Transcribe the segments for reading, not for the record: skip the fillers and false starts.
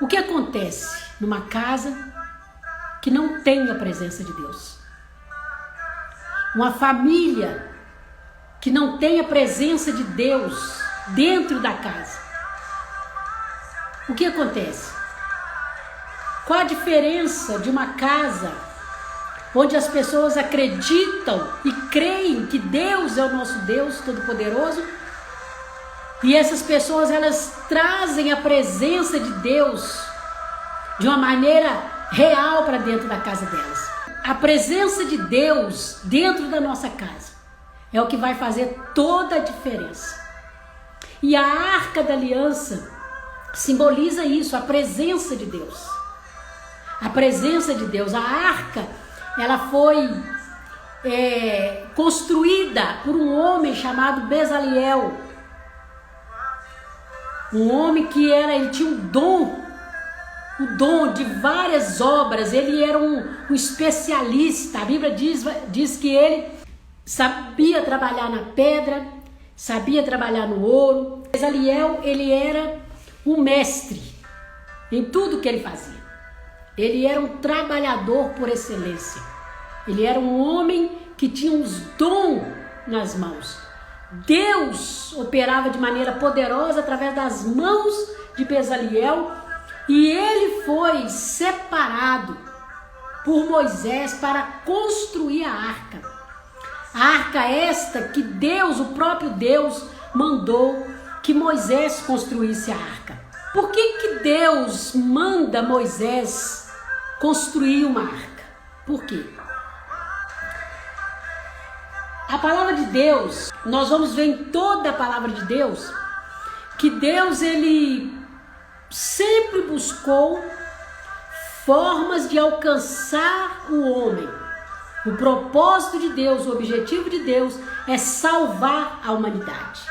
O que acontece numa casa que não tem a presença de Deus? Uma família que não tem a presença de Deus dentro da casa. O que acontece? Qual a diferença de uma casa onde as pessoas acreditam e creem que Deus é o nosso Deus Todo-Poderoso, e essas pessoas elas trazem a presença de Deus de uma maneira real para dentro da casa delas? A presença de Deus dentro da nossa casa é o que vai fazer toda a diferença. E a Arca da Aliança simboliza isso, a presença de Deus. A presença de Deus. A arca, ela foi construída por um homem chamado Bezaliel. Um homem que ele tinha o dom de várias obras. Ele era um especialista. A Bíblia diz que ele sabia trabalhar na pedra, sabia trabalhar no ouro. Bezaliel, ele era um mestre em tudo que ele fazia. Ele era um trabalhador por excelência. Ele era um homem que tinha os dons nas mãos. Deus operava de maneira poderosa através das mãos de Bezaliel, e ele foi separado por Moisés para construir a arca. A arca esta que Deus, o próprio Deus, mandou que Moisés construísse a arca. Por que Deus manda Moisés construir uma arca? Por quê? A palavra de Deus, nós vamos ver em toda a palavra de Deus, que Deus ele sempre buscou formas de alcançar o homem. O propósito de Deus, o objetivo de Deus é salvar a humanidade.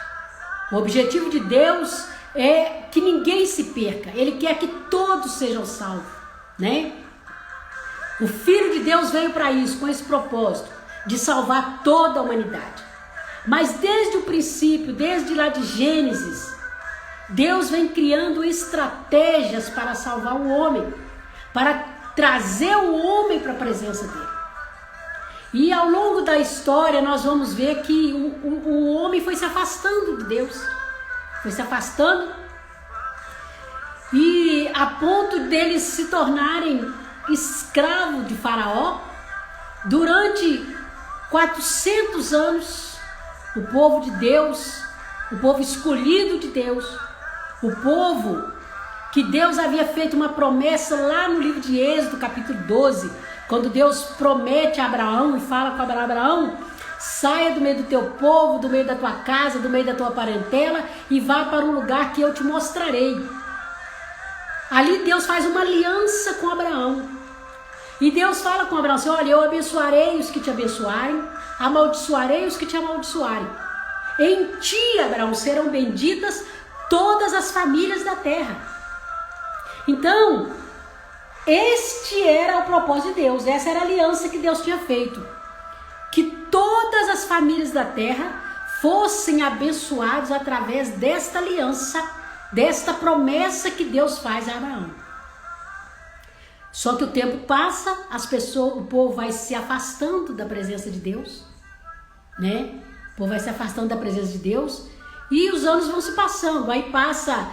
O objetivo de Deus é que ninguém se perca. Ele quer que todos sejam salvos, né? O Filho de Deus veio para isso, com esse propósito, de salvar toda a humanidade. Mas desde o princípio, desde lá de Gênesis, Deus vem criando estratégias para salvar o homem, para trazer o homem para a presença dele. E ao longo da história nós vamos ver que o homem foi se afastando de Deus. Foi se afastando, e a ponto deles se tornarem escravos de Faraó. Durante 400 anos, o povo de Deus, o povo escolhido de Deus, o povo que Deus havia feito uma promessa lá no livro de Êxodo, capítulo 12, quando Deus promete a Abraão e fala com Abraão: saia do meio do teu povo, do meio da tua casa, do meio da tua parentela e vá para um lugar que eu te mostrarei. Ali Deus faz uma aliança com Abraão. E Deus fala com Abraão assim: olha, eu abençoarei os que te abençoarem, amaldiçoarei os que te amaldiçoarem. Em ti, Abraão, serão benditas todas as famílias da terra. Então, este era o propósito de Deus, essa era a aliança que Deus tinha feito. Que todas as famílias da terra fossem abençoadas através desta aliança, desta promessa que Deus faz a Abraão. Só que o tempo passa, o povo vai se afastando da presença de Deus, né? O povo vai se afastando da presença de Deus e os anos vão se passando. Aí passa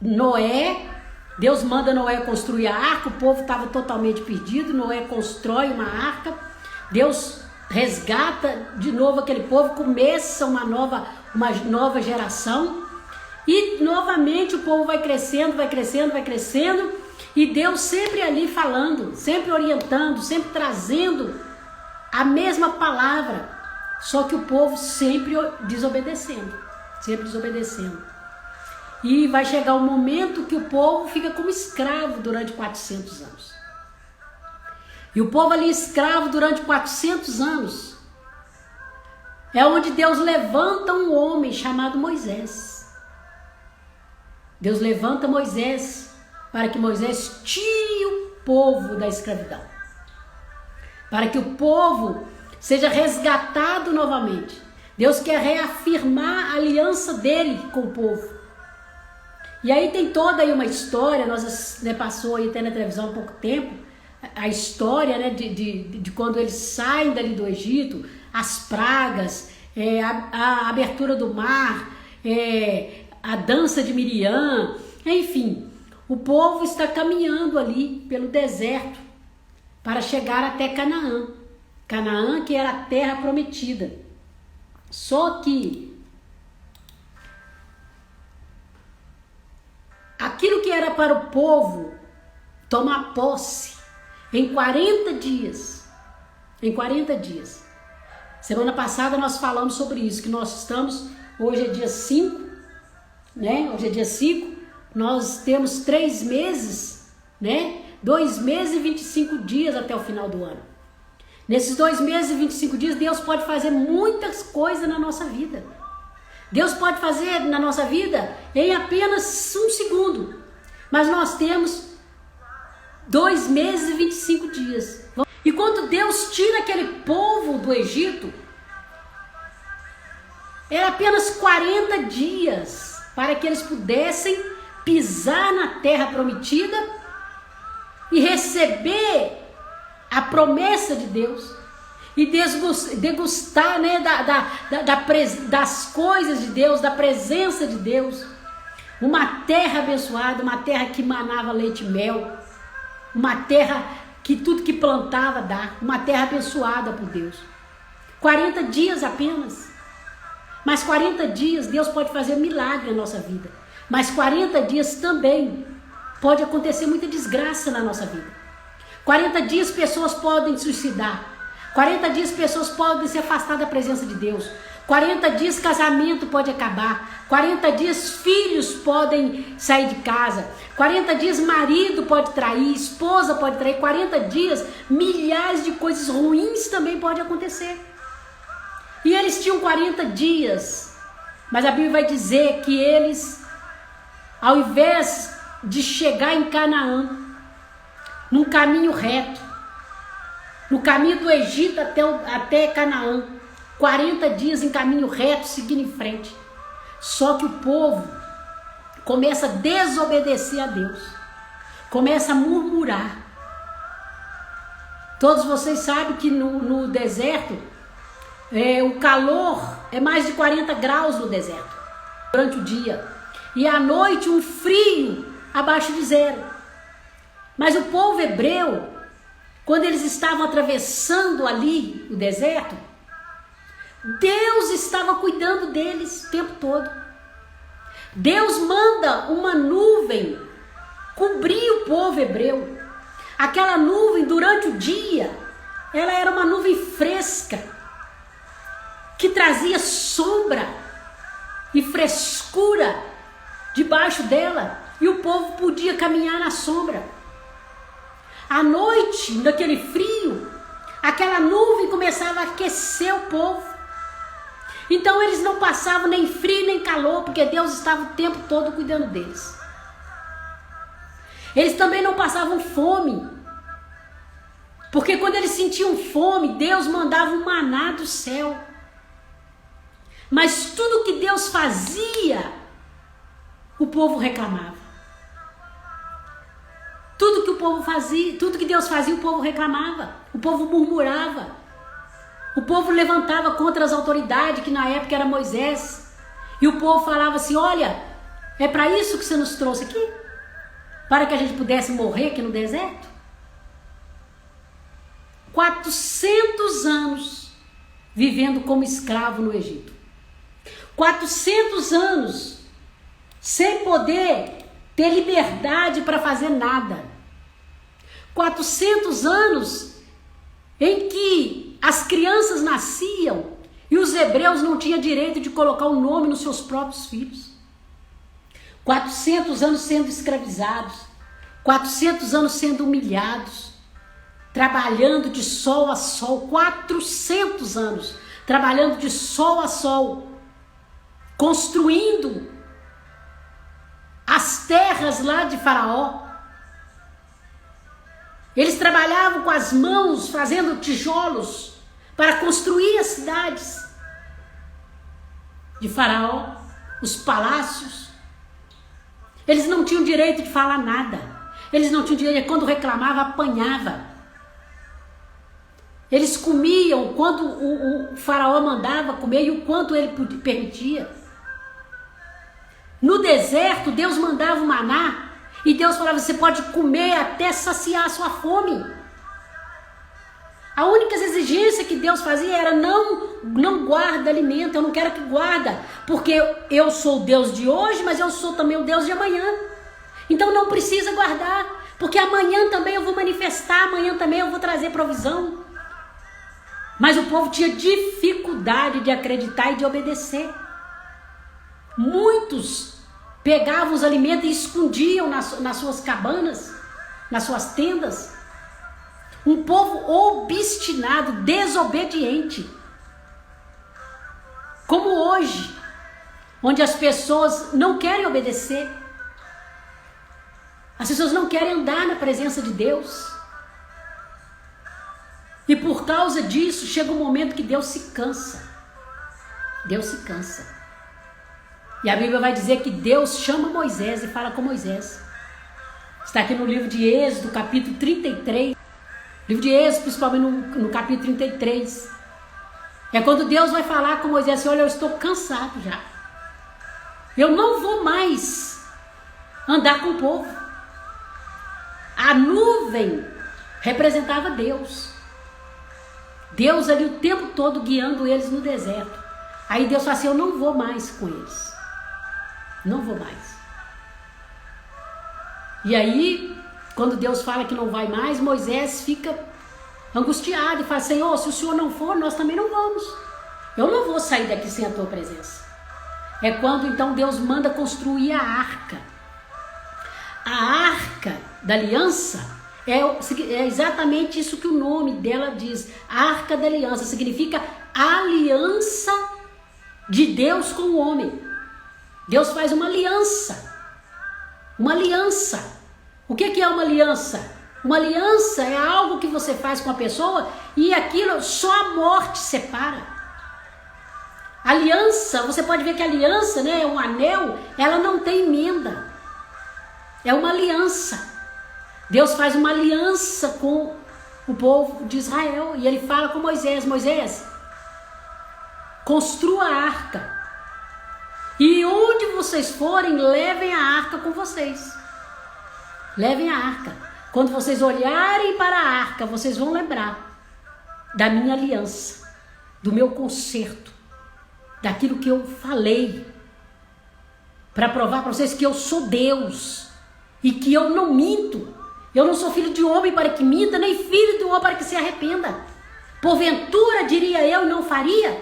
Noé, Deus manda Noé construir a arca, o povo estava totalmente perdido, Noé constrói uma arca, Deus resgata de novo aquele povo, começa uma nova geração, e novamente o povo vai crescendo, e Deus sempre ali falando, sempre orientando, sempre trazendo a mesma palavra, só que o povo sempre desobedecendo. E vai chegar um momento que o povo fica como escravo durante 400 anos. E o povo ali escravo durante 400 anos, é onde Deus levanta um homem chamado Moisés. Deus levanta Moisés para que Moisés tire o povo da escravidão. Para que o povo seja resgatado novamente. Deus quer reafirmar a aliança dele com o povo. E aí tem toda aí uma história, nós, né, passou aí até na televisão há pouco tempo, a história, né, de quando eles saem dali do Egito, as pragas, a abertura do mar, a dança de Miriam, enfim, o povo está caminhando ali pelo deserto para chegar até Canaã. Canaã, que era a terra prometida. Só que aquilo que era para o povo tomar posse em 40 dias. Semana passada nós falamos sobre isso, que nós estamos, hoje é dia 5, né? Hoje é dia 5, nós temos 3 meses, né? 2 meses e 25 dias até o final do ano. Nesses 2 meses e 25 dias, Deus pode fazer muitas coisas na nossa vida. Deus pode fazer na nossa vida em apenas 1 segundo. Mas nós temos 2 meses e 25 dias. E quando Deus tira aquele povo do Egito, era apenas 40 dias para que eles pudessem pisar na terra prometida e receber a promessa de Deus e degustar, né, das coisas de Deus, da presença de Deus. Uma terra abençoada, uma terra que manava leite e mel, uma terra que tudo que plantava dá, uma terra abençoada por Deus. 40 dias apenas. Mas 40 dias Deus pode fazer milagre na nossa vida. Mas 40 dias também pode acontecer muita desgraça na nossa vida. 40 dias pessoas podem suicidar. 40 dias pessoas podem se afastar da presença de Deus. 40 dias casamento pode acabar. 40 dias filhos podem sair de casa. 40 dias marido pode trair, esposa pode trair. 40 dias milhares de coisas ruins também pode acontecer. E eles tinham 40 dias. Mas a Bíblia vai dizer que eles, ao invés de chegar em Canaã, num caminho reto, no caminho do Egito até Canaã, 40 dias em caminho reto, seguindo em frente. Só que o povo começa a desobedecer a Deus, começa a murmurar. Todos vocês sabem que no deserto, o calor é mais de 40 graus no deserto, durante o dia. E à noite um frio abaixo de 0. Mas o povo hebreu, quando eles estavam atravessando ali o deserto, Deus estava cuidando deles o tempo todo. Deus manda uma nuvem cobrir o povo hebreu. Aquela nuvem durante o dia, ela era uma nuvem fresca, que trazia sombra e frescura debaixo dela, e o povo podia caminhar na sombra. À noite, naquele frio, aquela nuvem começava a aquecer o povo. Então eles não passavam nem frio nem calor, porque Deus estava o tempo todo cuidando deles. Eles também não passavam fome, porque quando eles sentiam fome, Deus mandava um maná do céu. Mas tudo que Deus fazia, o povo reclamava. Tudo que o povo fazia, tudo que Deus fazia, o povo reclamava, o povo murmurava, o povo levantava contra as autoridades, que na época era Moisés, e o povo falava assim: olha, é para isso que você nos trouxe aqui? Para que a gente pudesse morrer aqui no deserto? 400 anos vivendo como escravo no Egito. 400 anos sem poder ter liberdade para fazer nada. 400 anos em que as crianças nasciam e os hebreus não tinham direito de colocar o nome nos seus próprios filhos. 400 anos sendo escravizados, 400 anos sendo humilhados, trabalhando de sol a sol, 400 anos trabalhando de sol a sol, construindo as terras lá de Faraó. Eles trabalhavam com as mãos, fazendo tijolos para construir as cidades de Faraó, os palácios. Eles não tinham direito de falar nada. Eles não tinham direito, quando reclamava, apanhava. Eles comiam quando o faraó mandava comer e o quanto ele permitia. No deserto, Deus mandava o maná e Deus falava, você pode comer até saciar a sua fome. A única exigência que Deus fazia era não guarda alimento, eu não quero que guarda, porque eu sou o Deus de hoje, mas eu sou também o Deus de amanhã. Então não precisa guardar, porque amanhã também eu vou manifestar, amanhã também eu vou trazer provisão. Mas o povo tinha dificuldade de acreditar e de obedecer. Muitos pegavam os alimentos e escondiam nas suas cabanas, nas suas tendas. Um povo obstinado, desobediente. Como hoje, onde as pessoas não querem obedecer. As pessoas não querem andar na presença de Deus. E por causa disso, chega um momento que Deus se cansa. Deus se cansa. E a Bíblia vai dizer que Deus chama Moisés e fala com Moisés. Está aqui no livro de Êxodo, capítulo 33. Livro de Êxodo, principalmente no capítulo 33. É quando Deus vai falar com Moisés assim, olha, eu estou cansado já. Eu não vou mais andar com o povo. A nuvem representava Deus. Deus ali o tempo todo guiando eles no deserto. Aí Deus fala assim, eu não vou mais com eles. Não vou mais. E aí, quando Deus fala que não vai mais, Moisés fica angustiado e fala, Senhor, se o Senhor não for, nós também não vamos. Eu não vou sair daqui sem a tua presença. É quando então Deus manda construir a arca. A arca da aliança é exatamente isso que o nome dela diz. Arca da aliança significa aliança de Deus com o homem. Deus faz uma aliança. Uma aliança. O que é uma aliança? Uma aliança é algo que você faz com a pessoa e aquilo só a morte separa. Aliança, você pode ver que a aliança, né, um anel, ela não tem emenda. É uma aliança. Deus faz uma aliança com o povo de Israel e ele fala com Moisés, Moisés, construa a arca. E onde vocês forem, levem a arca com vocês. Levem a arca. Quando vocês olharem para a arca, vocês vão lembrar da minha aliança, do meu concerto, daquilo que eu falei, para provar para vocês que eu sou Deus e que eu não minto. Eu não sou filho de homem para que minta, nem filho de homem para que se arrependa. Porventura diria eu e não faria?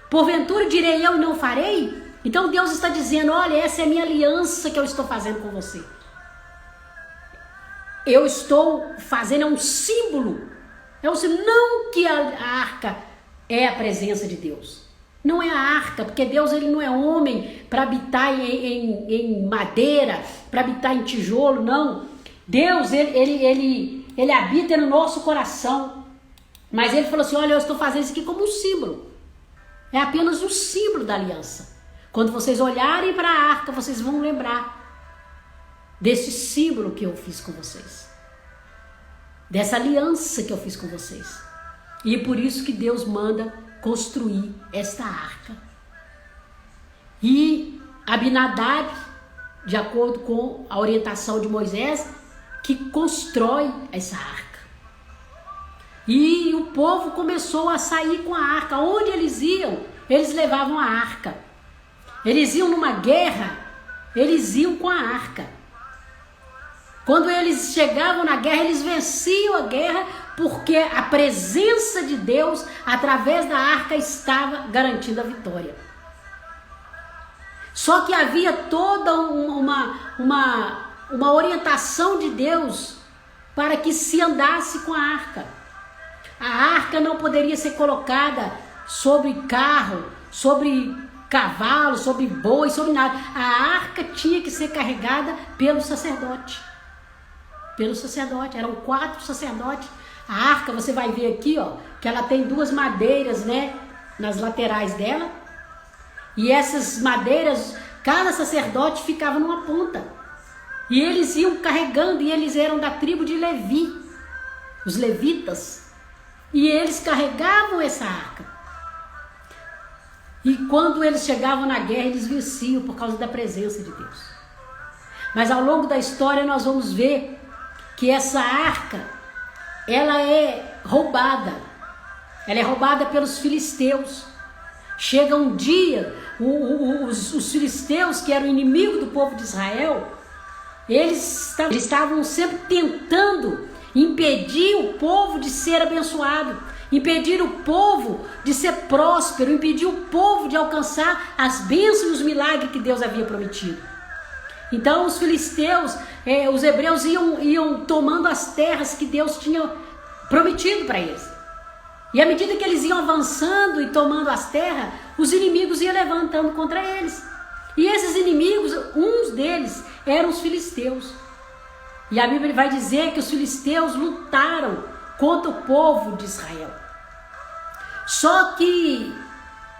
Porventura direi eu e não farei? Então Deus está dizendo, olha, essa é a minha aliança que eu estou fazendo com você. Eu estou fazendo, é um símbolo. É um símbolo, não que a arca é a presença de Deus. Não é a arca, porque Deus ele não é homem para habitar em madeira, para habitar em tijolo, não. Deus, ele habita no nosso coração. Mas ele falou assim, olha, eu estou fazendo isso aqui como um símbolo. É apenas um símbolo da aliança. Quando vocês olharem para a arca, vocês vão lembrar desse símbolo que eu fiz com vocês. Dessa aliança que eu fiz com vocês. E por isso que Deus manda construir esta arca. E Abinadab, de acordo com a orientação de Moisés, que constrói essa arca. E o povo começou a sair com a arca. Onde eles iam, eles levavam a arca. Eles iam numa guerra, eles iam com a arca. Quando eles chegavam na guerra, eles venciam a guerra, porque a presença de Deus, através da arca, estava garantindo a vitória. Só que havia toda uma orientação de Deus para que se andasse com a arca. A arca não poderia ser colocada sobre carro, sobre cavalo, sobre boi, sobre nada. A arca tinha que ser carregada pelo sacerdote. Pelo sacerdote, eram 4 sacerdotes. A arca, você vai ver aqui, ó, que ela tem 2 madeiras, né, nas laterais dela. E essas madeiras, cada sacerdote ficava numa ponta. E eles iam carregando, e eles eram da tribo de Levi, os levitas. E eles carregavam essa arca. E quando eles chegavam na guerra, eles venciam por causa da presença de Deus. Mas ao longo da história nós vamos ver que essa arca, ela é roubada. Ela é roubada pelos filisteus. Chega um dia, os filisteus, que eram inimigos do povo de Israel, eles estavam sempre tentando impedir o povo de ser abençoado, impedir o povo de ser próspero, impedir o povo de alcançar as bênçãos e os milagres que Deus havia prometido. Então os filisteus, os hebreus iam tomando as terras que Deus tinha prometido para eles. E à medida que eles iam avançando e tomando as terras, os inimigos iam levantando contra eles. E esses inimigos, uns deles, eram os filisteus. E a Bíblia vai dizer que os filisteus lutaram contra o povo de Israel. Só que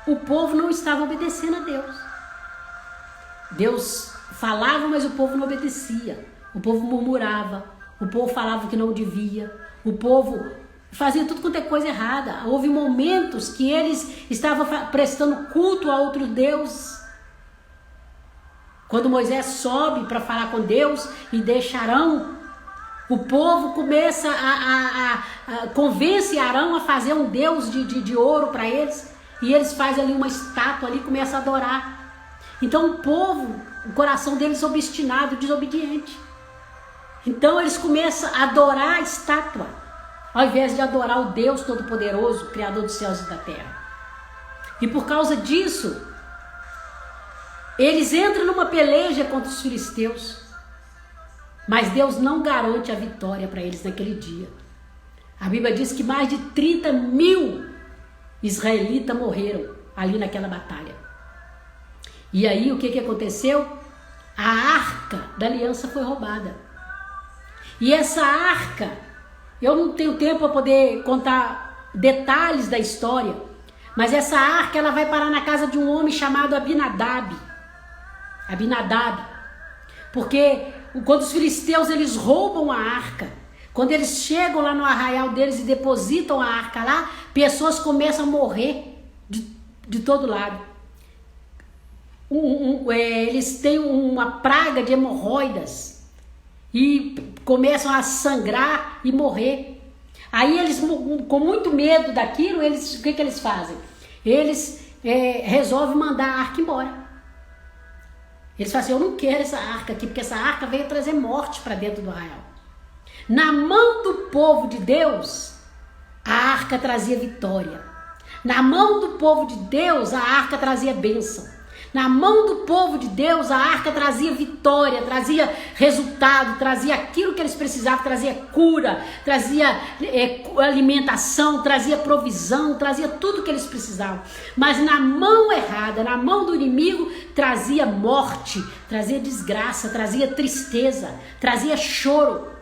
o povo não estava obedecendo a Deus. Deus falava, mas o povo não obedecia. O povo murmurava, o povo falava que não devia, o povo fazia tudo quanto é coisa errada. Houve momentos que eles estavam prestando culto a outro Deus. Quando Moisés sobe para falar com Deus e deixa Arão, o povo começa convence Arão a fazer um Deus de ouro para eles, e eles fazem ali uma estátua ali e começam a adorar. Então o povo, o coração deles é obstinado, desobediente. Então eles começam a adorar a estátua, ao invés de adorar o Deus Todo-Poderoso, Criador dos céus e da terra. E por causa disso, eles entram numa peleja contra os filisteus, mas Deus não garante a vitória para eles naquele dia. A Bíblia diz que mais de 30.000 israelitas morreram ali naquela batalha. E aí o que aconteceu? A arca da aliança foi roubada. E essa arca, eu não tenho tempo para poder contar detalhes da história, mas essa arca ela vai parar na casa de um homem chamado Abinadab. Porque quando os filisteus eles roubam a arca, quando eles chegam lá no arraial deles e depositam a arca lá, pessoas começam a morrer de todo lado. Eles têm uma praga de hemorroidas e começam a sangrar e morrer. Aí eles, com muito medo daquilo, o que eles fazem? Eles resolvem mandar a arca embora. Eles falam assim, eu não quero essa arca aqui, porque essa arca veio trazer morte para dentro do arraial. Na mão do povo de Deus, a arca trazia vitória. Na mão do povo de Deus, a arca trazia bênção. Na mão do povo de Deus, a arca trazia vitória, trazia resultado, trazia aquilo que eles precisavam, trazia cura, trazia alimentação, trazia provisão, trazia tudo que eles precisavam. Mas na mão errada, na mão do inimigo, trazia morte, trazia desgraça, trazia tristeza, trazia choro.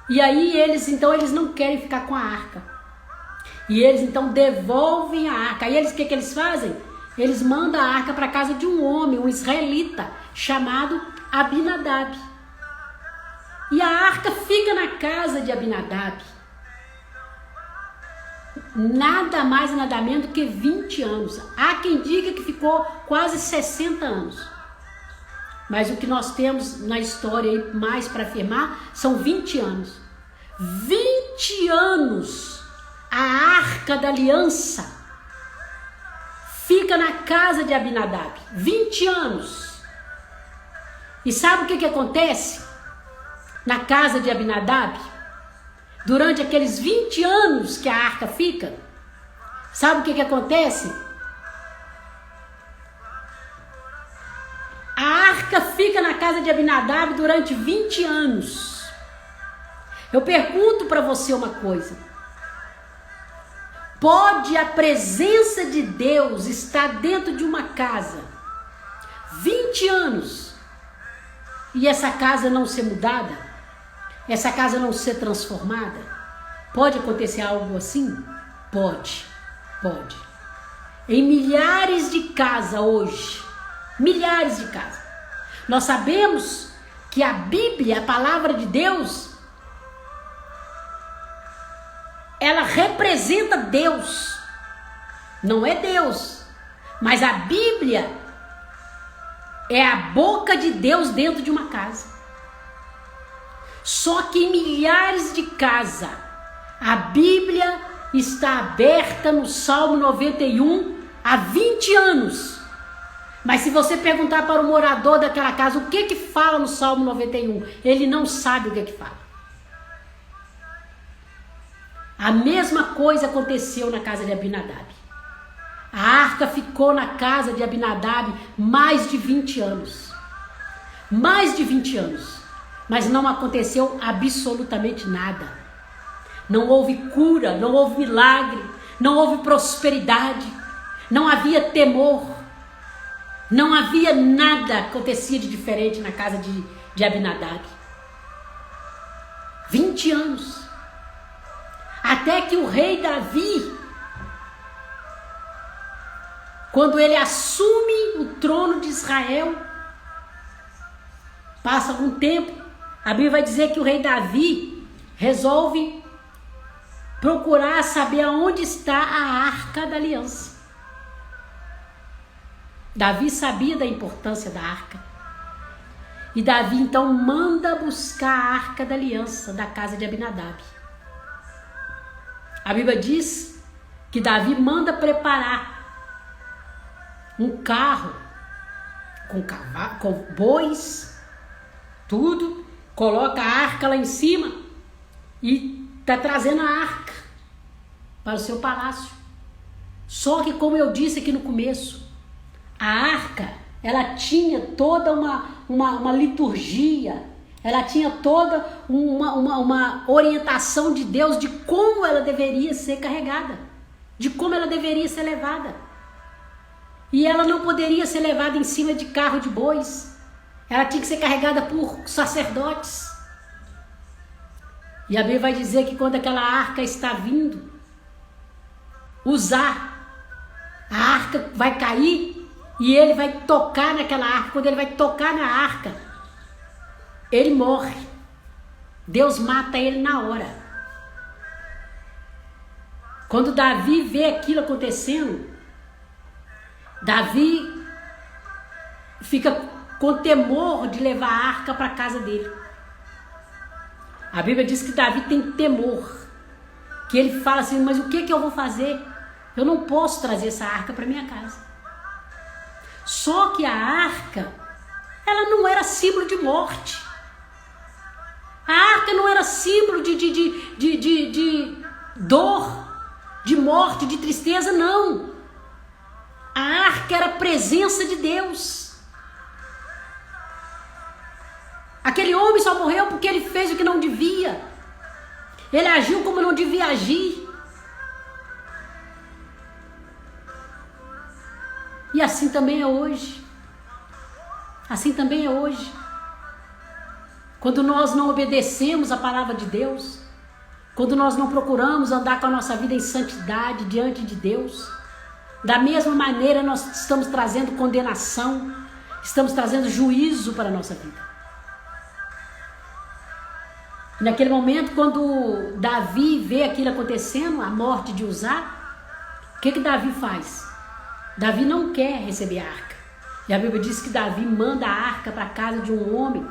E aí eles não querem ficar com a arca. E eles então devolvem a arca. Aí o que eles fazem? Eles mandam a arca para a casa de um homem, um israelita, chamado Abinadab. E a arca fica na casa de Abinadab. Nada mais e nada menos do que 20 anos. Há quem diga que ficou quase 60 anos. Mas o que nós temos na história aí mais para afirmar são 20 anos. 20 anos a arca da aliança fica na casa de Abinadab, 20 anos. E sabe o que acontece na casa de Abinadab? Durante aqueles 20 anos que a arca fica, sabe o que acontece? A arca fica na casa de Abinadab durante 20 anos. Eu pergunto para você uma coisa. Pode a presença de Deus estar dentro de uma casa 20 anos e essa casa não ser mudada? Essa casa não ser transformada? Pode acontecer algo assim? Pode. Em milhares de casas hoje, milhares de casas, nós sabemos que a Bíblia, a palavra de Deus, ela representa Deus. Não é Deus, mas a Bíblia é a boca de Deus dentro de uma casa. Só que em milhares de casas, a Bíblia está aberta no Salmo 91 há 20 anos. Mas se você perguntar para o morador daquela casa o que fala no Salmo 91, ele não sabe o que fala. A mesma coisa aconteceu na casa de Abinadab. A arca ficou na casa de Abinadab mais de 20 anos. Mais de 20 anos. Mas não aconteceu absolutamente nada. Não houve cura, não houve milagre, não houve prosperidade, não havia temor, não havia nada que acontecia de diferente na casa de Abinadab. 20 anos. Até que o rei Davi, quando ele assume o trono de Israel, passa algum tempo, a Bíblia vai dizer que o rei Davi resolve procurar saber aonde está a arca da aliança. Davi sabia da importância da arca. E Davi então manda buscar a arca da aliança da casa de Abinadab. A Bíblia diz que Davi manda preparar um carro com bois, tudo, coloca a arca lá em cima e está trazendo a arca para o seu palácio. Só que, como eu disse aqui no começo, a arca, ela tinha toda uma liturgia, ela tinha toda uma orientação de Deus de como ela deveria ser carregada, de como ela deveria ser levada. E ela não poderia ser levada em cima de carro de bois, ela tinha que ser carregada por sacerdotes. E a Bíblia vai dizer que quando aquela arca está vindo, a arca vai cair e ele vai tocar naquela arca. Quando ele vai tocar na arca, ele morre. Deus mata ele na hora. Quando Davi vê aquilo acontecendo, Davi fica com temor de levar a arca para a casa dele. A Bíblia diz que Davi tem temor, que ele fala assim, mas o que eu vou fazer? Eu não posso trazer essa arca para minha casa. Só que a arca, ela não era símbolo de morte. A arca não era símbolo de dor, de morte, de tristeza, não. A arca era a presença de Deus. Aquele homem só morreu porque ele fez o que não devia. Ele agiu como não devia agir. E assim também é hoje. Assim também é hoje. Quando nós não obedecemos a palavra de Deus, quando nós não procuramos andar com a nossa vida em santidade diante de Deus, da mesma maneira nós estamos trazendo condenação, estamos trazendo juízo para a nossa vida. Naquele momento, quando Davi vê aquilo acontecendo, a morte de Uzá, o que Davi faz? Davi não quer receber a arca. E a Bíblia diz que Davi manda a arca para a casa de um homem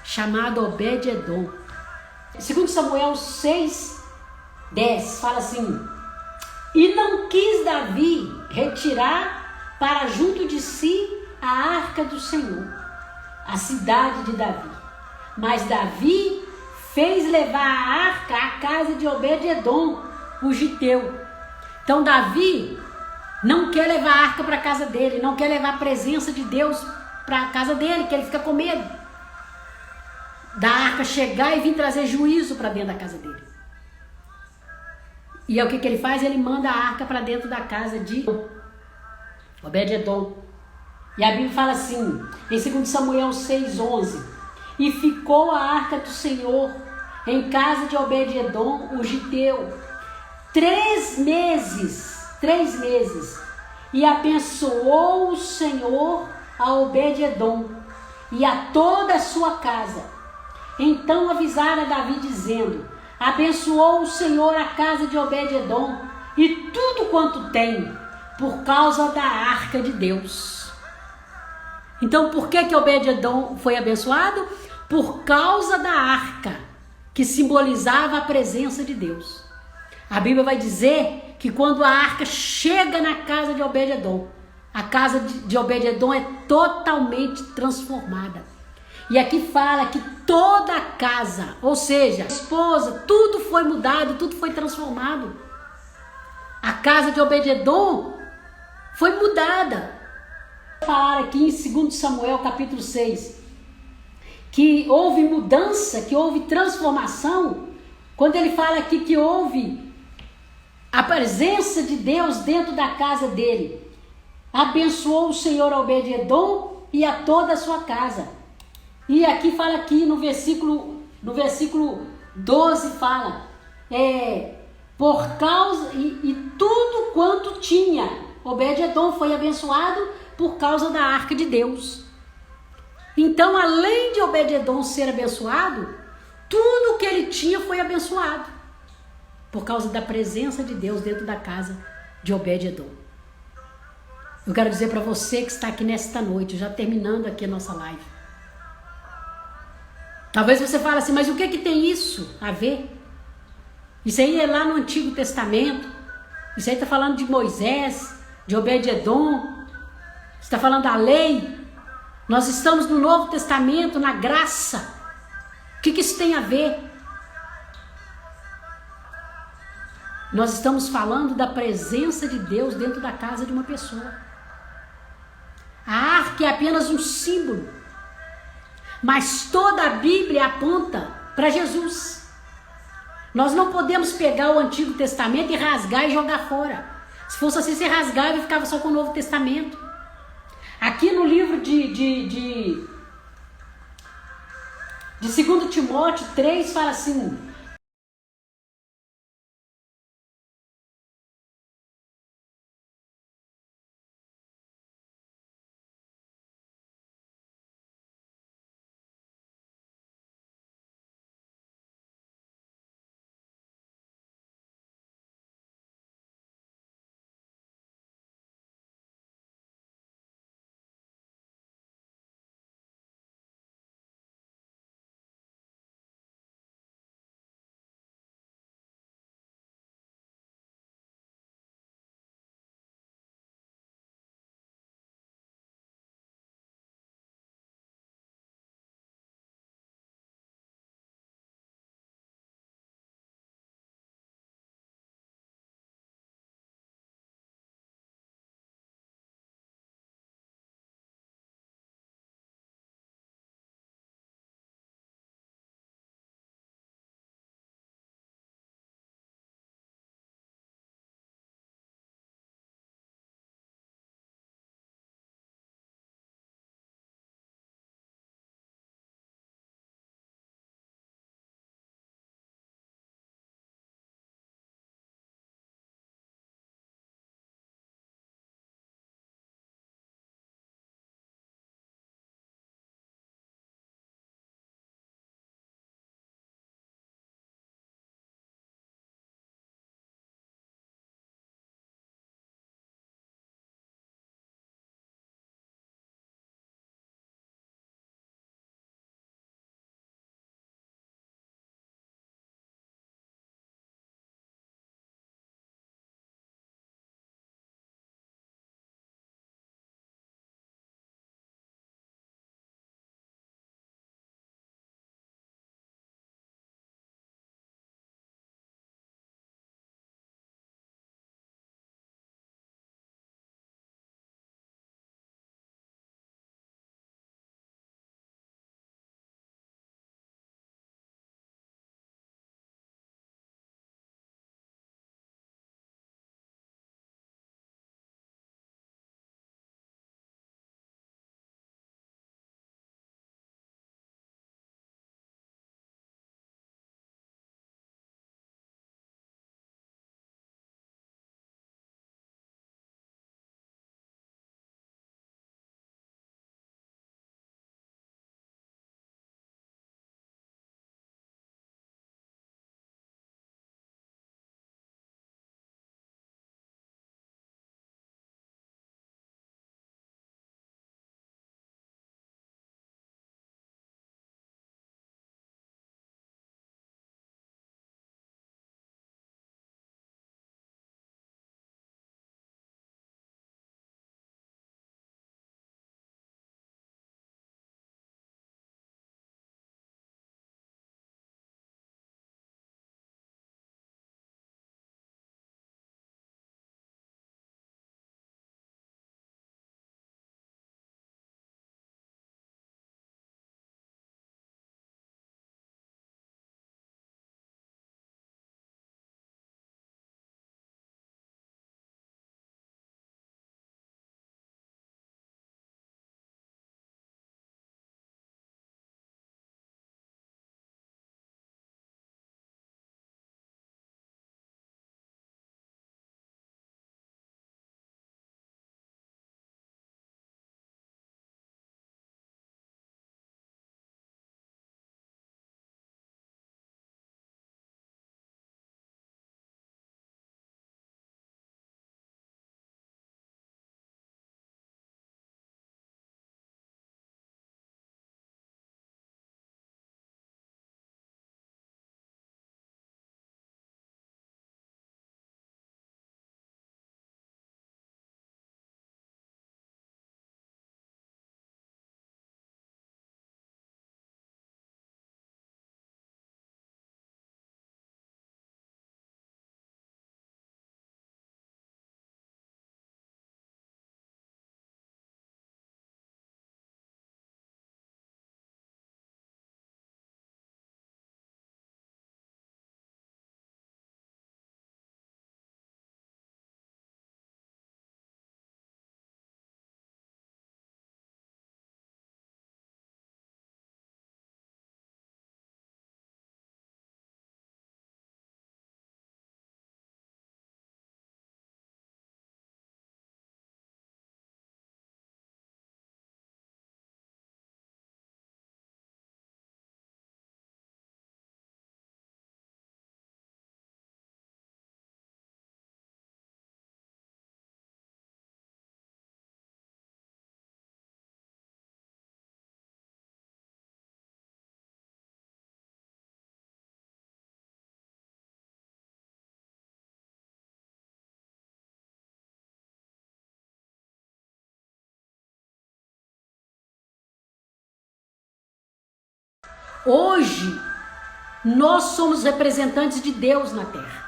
chamado Obed-edom. Segundo Samuel 6:10, fala assim: e não quis Davi retirar para junto de si a arca do Senhor, a cidade de Davi. Mas Davi fez levar a arca à casa de Obed-edom, o giteu. Então Davi não quer levar a arca para a casa dele, não quer levar a presença de Deus para a casa dele, que ele fica com medo da arca chegar e vir trazer juízo para dentro da casa dele. E é o que ele faz? Ele manda a arca para dentro da casa de Obed-edom. E a Bíblia fala assim, em 2 Samuel 6:11, e ficou a arca do Senhor em casa de Obed-edom, o giteu, 3 meses, e abençoou o Senhor a Obed-edom, e a toda a sua casa. Então avisaram a Davi, dizendo: abençoou o Senhor a casa de Obed-edom e tudo quanto tem, por causa da arca de Deus. Então por que Obed-edom foi abençoado? Por causa da arca, que simbolizava a presença de Deus. A Bíblia vai dizer que quando a arca chega na casa de Obed-edom, a casa de Obed-edom é totalmente transformada. E aqui fala que toda a casa, ou seja, a esposa, tudo foi mudado, tudo foi transformado. A casa de Obed-edom foi mudada. Falar aqui em 2 Samuel capítulo 6, que houve mudança, que houve transformação, quando ele fala aqui que houve a presença de Deus dentro da casa dele. Abençoou o Senhor a Obed-edom e a toda a sua casa. E aqui fala aqui no versículo 12 fala, por causa, e tudo quanto tinha, Obed-edom foi abençoado por causa da arca de Deus. Então, além de Obed-edom ser abençoado, tudo que ele tinha foi abençoado, por causa da presença de Deus dentro da casa de Obed-edom. Eu quero dizer para você que está aqui nesta noite, já terminando aqui a nossa live. Talvez você fale assim, mas o que tem isso a ver? Isso aí é lá no Antigo Testamento. Isso aí está falando de Moisés, de Obed-edom. Está falando da lei. Nós estamos no Novo Testamento, na graça. O que isso tem a ver? Nós estamos falando da presença de Deus dentro da casa de uma pessoa. A arca é apenas um símbolo, mas toda a Bíblia aponta para Jesus. Nós não podemos pegar o Antigo Testamento e rasgar e jogar fora. Se fosse assim, você rasgava e ficava só com o Novo Testamento. Aqui no livro de 2 Timóteo 3 fala assim: Hoje, nós somos representantes de Deus na terra.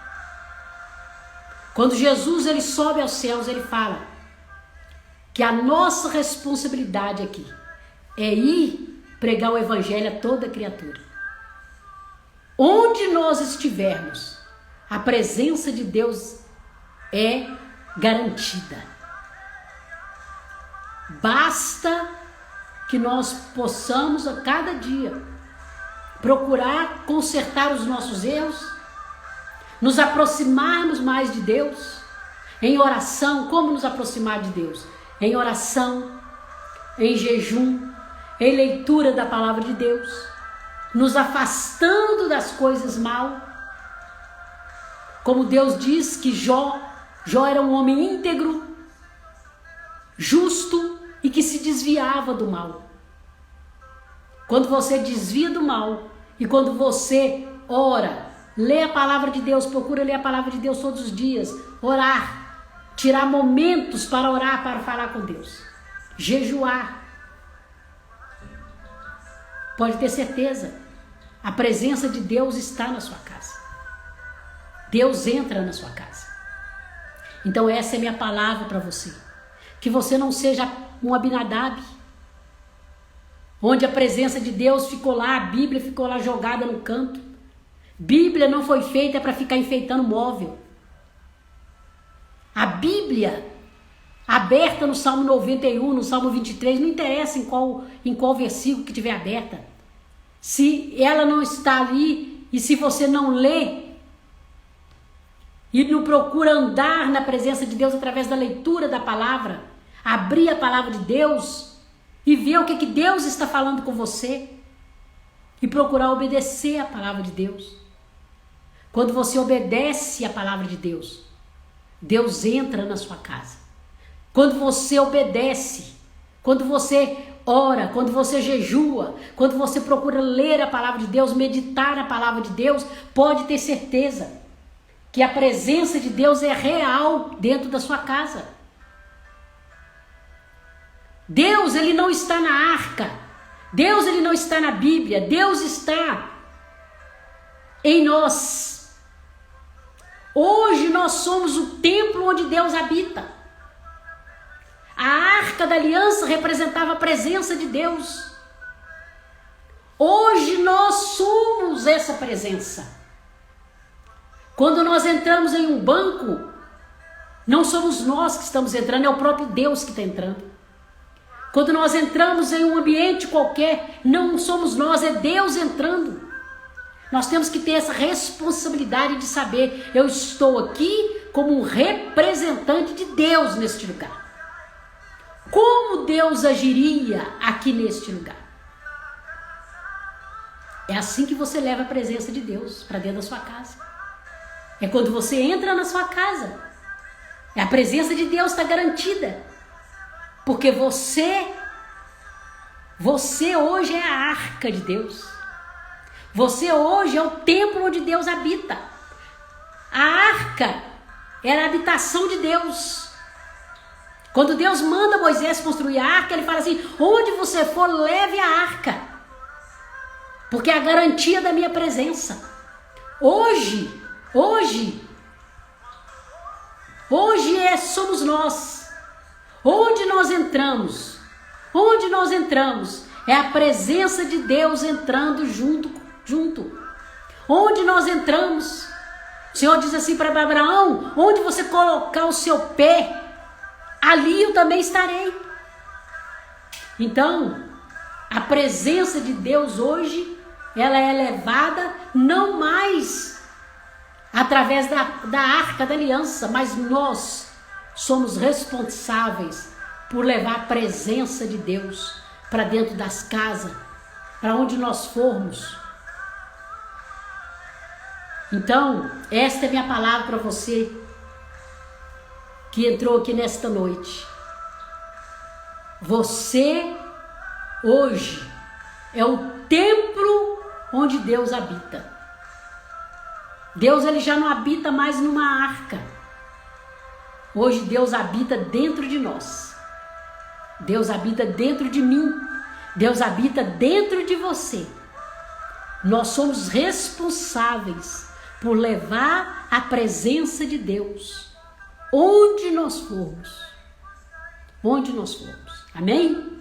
Quando Jesus ele sobe aos céus, ele fala que a nossa responsabilidade aqui é ir pregar o evangelho a toda criatura. Onde nós estivermos, a presença de Deus é garantida. Basta que nós possamos a cada dia procurar consertar os nossos erros, nos aproximarmos mais de Deus em oração. Como nos aproximar de Deus? Em oração, em jejum, em leitura da palavra de Deus, nos afastando das coisas mal. Como Deus diz que Jó era um homem íntegro, justo e que se desviava do mal. Quando você desvia do mal e quando você ora, lê a palavra de Deus, procura ler a palavra de Deus todos os dias, orar, tirar momentos para orar, para falar com Deus, jejuar. Pode ter certeza, a presença de Deus está na sua casa. Deus entra na sua casa. Então essa é minha palavra para você. Que você não seja um Abinadab, onde a presença de Deus ficou lá, a Bíblia ficou lá jogada no canto. Bíblia não foi feita para ficar enfeitando móvel. A Bíblia, aberta no Salmo 91, no Salmo 23, não interessa em qual versículo que estiver aberta. Se ela não está ali e se você não lê e não procura andar na presença de Deus através da leitura da palavra, abrir a palavra de Deus e ver o que Deus está falando com você e procurar obedecer a palavra de Deus. Quando você obedece a palavra de Deus, Deus entra na sua casa. Quando você obedece, quando você ora, quando você jejua, quando você procura ler a palavra de Deus, meditar na palavra de Deus, pode ter certeza que a presença de Deus é real dentro da sua casa. Deus, ele não está na arca. Deus, ele não está na Bíblia. Deus está em nós. Hoje nós somos o templo onde Deus habita. A arca da aliança representava a presença de Deus. Hoje nós somos essa presença. Quando nós entramos em um banco, não somos nós que estamos entrando, é o próprio Deus que está entrando. Quando nós entramos em um ambiente qualquer, não somos nós, é Deus entrando. Nós temos que ter essa responsabilidade de saber, eu estou aqui como um representante de Deus neste lugar. Como Deus agiria aqui neste lugar? É assim que você leva a presença de Deus para dentro da sua casa. É quando você entra na sua casa. A presença de Deus está garantida. Porque você hoje é a arca de Deus. Você hoje é o templo onde Deus habita. A arca era a habitação de Deus. Quando Deus manda Moisés construir a arca, ele fala assim: onde você for, leve a arca. Porque é a garantia da minha presença. Hoje somos nós. Onde nós entramos? É a presença de Deus entrando junto. Onde nós entramos? O Senhor diz assim para Abraão: onde você colocar o seu pé, ali eu também estarei. Então, a presença de Deus hoje, ela é levada não mais através da arca da aliança, mas nós somos responsáveis por levar a presença de Deus para dentro das casas, para onde nós formos. Então, esta é minha palavra para você que entrou aqui nesta noite. Você hoje é o templo onde Deus habita. Deus, ele já não habita mais numa arca. Hoje Deus habita dentro de nós. Deus habita dentro de mim. Deus habita dentro de você. Nós somos responsáveis por levar a presença de Deus onde nós formos. Onde nós formos. Amém?